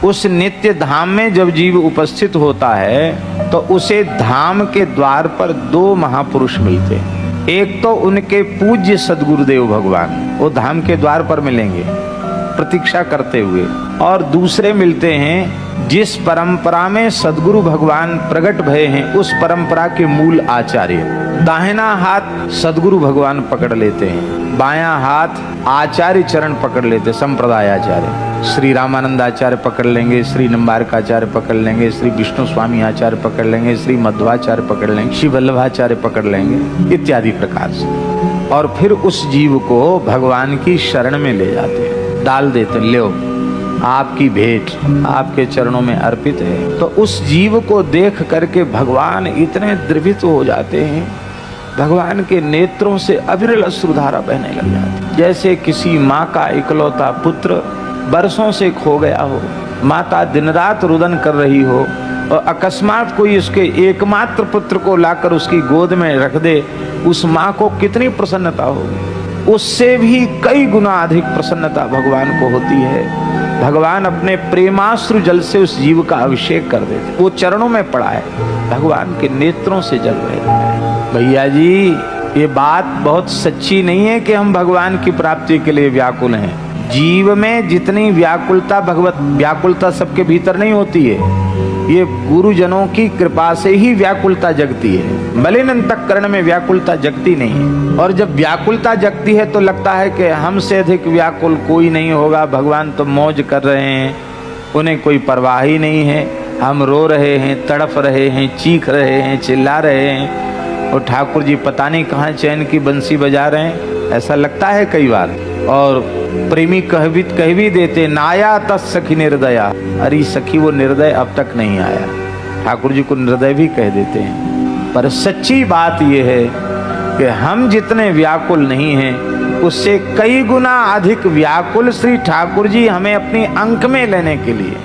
उस नित्य धाम में जब जीव उपस्थित होता है तो उसे धाम के द्वार पर दो महापुरुष मिलते हैं। एक तो उनके पूज्य सद्गुरुदेव भगवान, वो धाम के द्वार पर मिलेंगे प्रतीक्षा करते हुए, और दूसरे मिलते हैं जिस परंपरा में सद्गुरु भगवान प्रकट भये हैं उस परंपरा के मूल आचार्य। दाहिना हाथ सद्गुरु भगवान पकड़ लेते हैं, बायां हाथ आचार्य चरण पकड़ लेते, संप्रदाय आचार्य। श्री रामानंद आचार्य पकड़ लेंगे, श्री निम्बार्क आचार्य पकड़ लेंगे, श्री विष्णु स्वामी आचार्य पकड़ लेंगे, श्री मध्वाचार्य पकड़ लेंगे, श्री वल्लभाचार्य पकड़ लेंगे, इत्यादि प्रकार से। और फिर उस जीव को भगवान की शरण में ले जाते हैं, डाल देते, लो आपकी भेंट आपके चरणों में अर्पित है। तो उस जीव को देख करके भगवान इतने द्रवित हो जाते हैं, भगवान के नेत्रों से अविरल अश्रुधारा बहने लग जाती है। जैसे किसी माँ का इकलौता पुत्र बरसों से खो गया हो, माता दिन रात रुदन कर रही हो और अकस्मात कोई उसके एकमात्र पुत्र को लाकर उसकी गोद में रख दे, उस माँ को कितनी प्रसन्नता होगी। उससे भी कई गुना अधिक प्रसन्नता भगवान को होती है। भगवान अपने प्रेमाश्रु जल से उस जीव का अभिषेक कर देते। वो चरणों में पड़ा है, भगवान के नेत्रों से जल रहे हैं। भैया जी, ये बात बहुत सच्ची नहीं है कि हम भगवान की प्राप्ति के लिए व्याकुल हैं। जीव में जितनी व्याकुलता, भगवत व्याकुलता सबके भीतर नहीं होती है। ये गुरुजनों की कृपा से ही व्याकुलता जगती है, मलिन अंतःकरण में व्याकुलता जगती नहीं है। और जब व्याकुलता जगती है तो लगता है कि हमसे अधिक व्याकुल कोई नहीं होगा, भगवान तो मौज कर रहे हैं, उन्हें कोई परवाह ही नहीं है। हम रो रहे हैं, तड़प रहे हैं, चीख रहे हैं, चिल्ला रहे हैं, और ठाकुर जी पता नहीं कहाँ चैन की बंसी बजा रहे हैं, ऐसा लगता है कई बार। और प्रेमी कह भी देते, नाया तस् सखी निर्दया, अरे सखी वो निर्दय अब तक नहीं आया। ठाकुर जी को निर्दय भी कह देते हैं। पर सच्ची बात यह है कि हम जितने व्याकुल नहीं हैं उससे कई गुना अधिक व्याकुल श्री ठाकुर जी हमें अपनी अंक में लेने के लिए